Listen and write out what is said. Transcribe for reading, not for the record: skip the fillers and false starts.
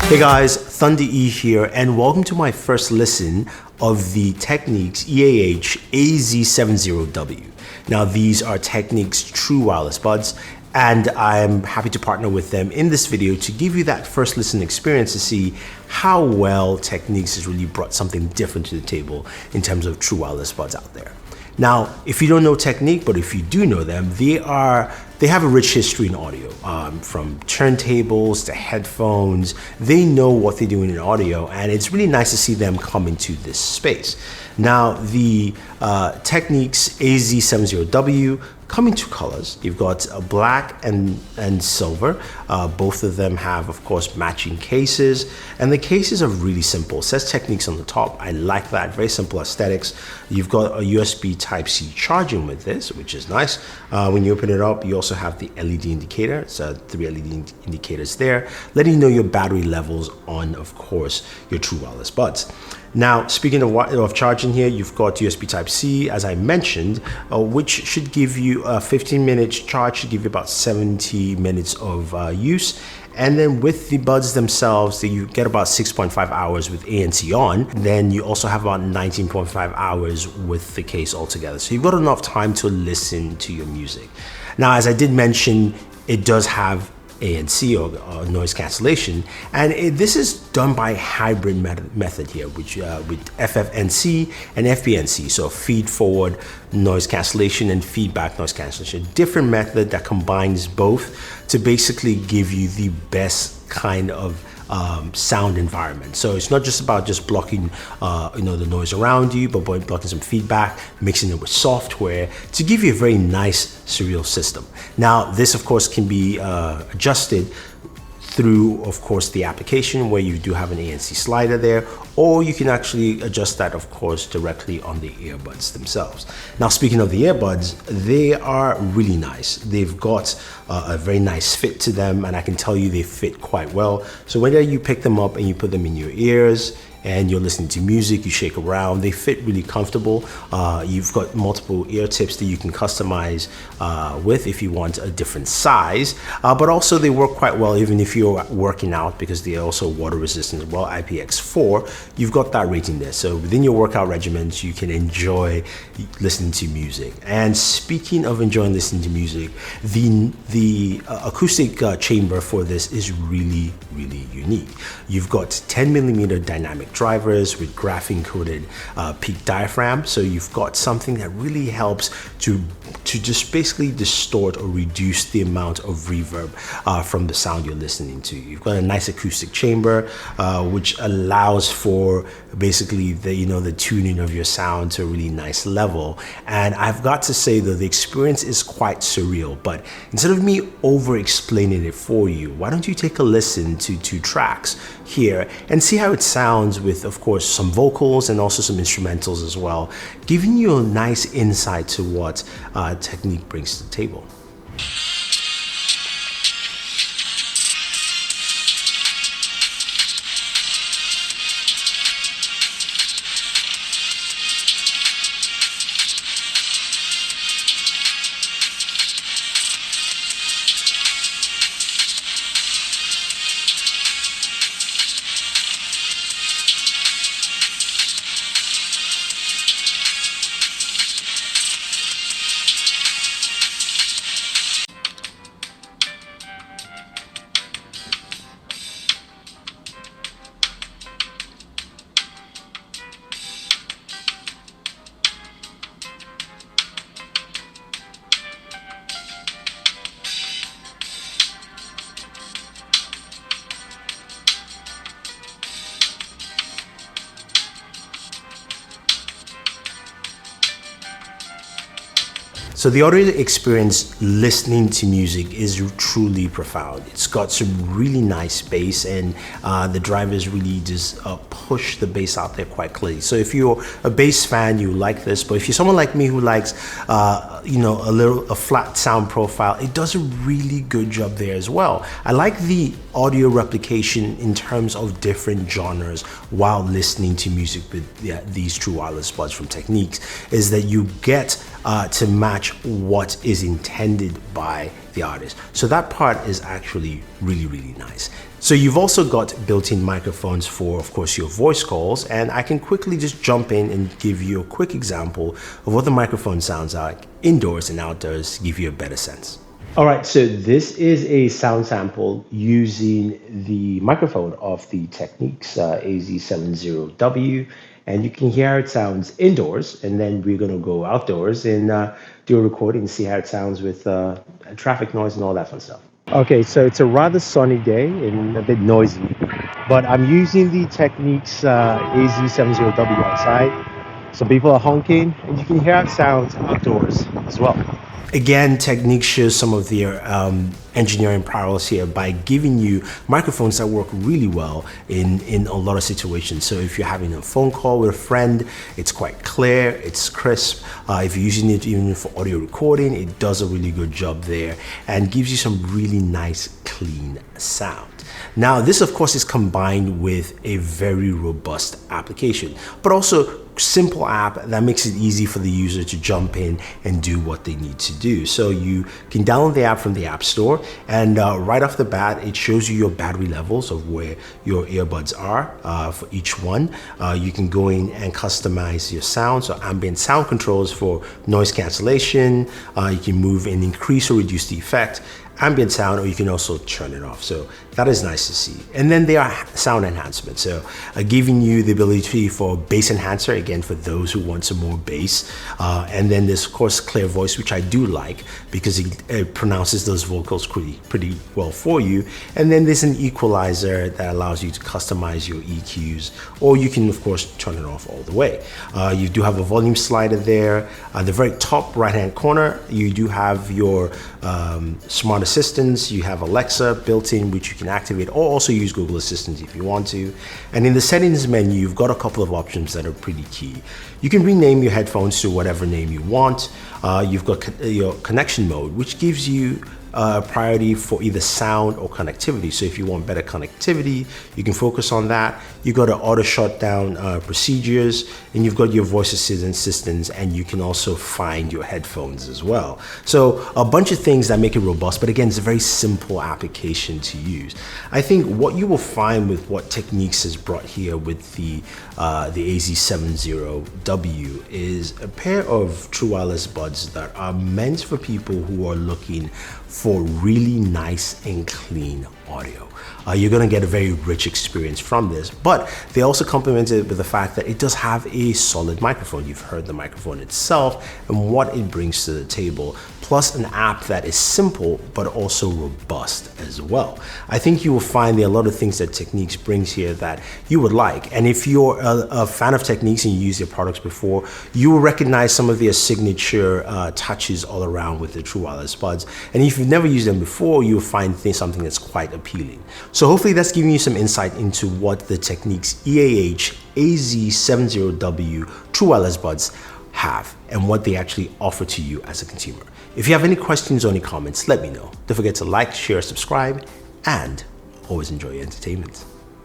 Hey guys, Thunder E here, and welcome to my first listen of the Technics EAH AZ70W. Now these are Technics true wireless buds, and I'm happy to partner with them in this video to give you that first listen experience to see how well Technics has really brought something different to the table in terms of true wireless buds out there. Now, if you don't know Technique, but if you do know them, they have a rich history in audio, from turntables to headphones. They know what they're doing in audio, and it's really nice to see them come into this space. Now, the Technics AZ70W come in two colors. You've got a black and silver. Both of them have, of course, matching cases, and the cases are really simple. It says Techniques on the top. I like that. Very simple aesthetics. You've got a USB Type-C charging with this, which is nice. When you open it up, you also have the LED indicator. It's 3 LED indicators there, letting you know your battery levels on, of course, your true wireless buds. Now, speaking of charging here, you've got USB Type-C, as I mentioned, which should give you a 15-minute charge, should give you about 70 minutes of use. And then with the buds themselves, you get about 6.5 hours with ANC on. Then you also have about 19.5 hours with the case altogether. So you've got enough time to listen to your music. Now, as I did mention, it does have ANC or noise cancellation, and this is done by a hybrid method here, which with FFNC and FBNC, so feed forward noise cancellation and feedback noise cancellation. Different method that combines both to basically give you the best kind of sound environment. So it's not just about just blocking the noise around you, but blocking some feedback, mixing it with software to give you a very nice surreal system. Now this of course can be adjusted through, of course, the application where you do have an ANC slider there, or you can actually adjust that, of course, directly on the earbuds themselves. Now, speaking of the earbuds, they are really nice. They've got a very nice fit to them, and I can tell you they fit quite well. So whether you pick them up and you put them in your ears, and you're listening to music, you shake around, they fit really comfortable. You've got multiple ear tips that you can customize with if you want a different size, but also they work quite well even if you're working out, because they're also water resistant as well, IPX4. You've got that rating there. So within your workout regimens, you can enjoy listening to music. And speaking of enjoying listening to music, the acoustic chamber for this is really, really unique. You've got 10mm dynamic drivers with graphene coated peak diaphragm, so you've got something that really helps to just basically distort or reduce the amount of reverb from the sound you're listening to. You've got a nice acoustic chamber which allows for basically the tuning of your sound to a really nice level. And I've got to say that the experience is quite surreal, but instead of me over explaining it for you, why don't you take a listen to 2 tracks here and see how it sounds with, of course, some vocals and also some instrumentals as well, giving you a nice insight to what Technique brings to the table. So the audio experience listening to music is truly profound. It's got some really nice bass, and the drivers really just push the bass out there quite clearly. So if you're a bass fan, you like this. But if you're someone like me who likes, a flat sound profile, it does a really good job there as well. I like the audio replication in terms of different genres while listening to music with these true wireless buds from Techniques, is that you get to match what is intended by the artist. So that part is actually really, really nice. So you've also got built-in microphones for, of course, your voice calls, and I can quickly just jump in and give you a quick example of what the microphone sounds like indoors and outdoors to give you a better sense. All right, so this is a sound sample using the microphone of the Technics AZ70W, and you can hear how it sounds indoors, and then we're going to go outdoors and do a recording and see how it sounds with traffic noise and all that fun stuff. Okay, so it's a rather sunny day and a bit noisy, but I'm using the Technics AZ70W outside. Some people are honking, and you can hear how it sounds outdoors as well. Again, Technics shows some of their engineering prowess here by giving you microphones that work really well in a lot of situations. So if you're having a phone call with a friend, it's quite clear, it's crisp. If you're using it even for audio recording, it does a really good job there and gives you some really nice, clean sound. Now, this of course is combined with a very robust application, but also simple app that makes it easy for the user to jump in and do what they need to do. So you can download the app from the App Store, and right off the bat, it shows you your battery levels of where your earbuds are for each one. You can go in and customize your sound, so ambient sound controls for noise cancellation. You can move and increase or reduce the effect, ambient sound, or you can also turn it off. So that is nice to see. And then there are sound enhancements, so giving you the ability for bass enhancer, again for those who want some more bass. And then there's of course clear voice, which I do like because it pronounces those vocals pretty well for you. And then there's an equalizer that allows you to customize your EQs, or you can of course turn it off all the way. You do have a volume slider there. At the very top right hand corner, you do have your smart assistants. You have Alexa built in, which you can activate, or also use Google Assistant if you want to. And in the settings menu, you've got a couple of options that are pretty key. You can rename your headphones to whatever name you want. You've got your connection mode, which gives you priority for either sound or connectivity. So if you want better connectivity, you can focus on that. You've got an auto shutdown procedures, and you've got your voice assistant systems, and you can also find your headphones as well. So a bunch of things that make it robust, but again, it's a very simple application to use. I think what you will find with what Technics has brought here with the AZ70W is a pair of true wireless buds that are meant for people who are looking for really nice and clean audio. You're going to get a very rich experience from this, but they also complement it with the fact that it does have a solid microphone. You've heard the microphone itself and what it brings to the table, plus an app that is simple but also robust as well. I think you will find there are a lot of things that Technics brings here that you would like, and if you're a fan of Technics and you use their products before, you will recognize some of their signature touches all around with the true wireless buds, and if you've never used them before, you'll find something that's quite appealing. So hopefully that's giving you some insight into what the Technics EAH AZ70W true wireless buds have and what they actually offer to you as a consumer. If you have any questions or any comments, let me know. Don't forget to like, share, subscribe, and always enjoy your entertainment.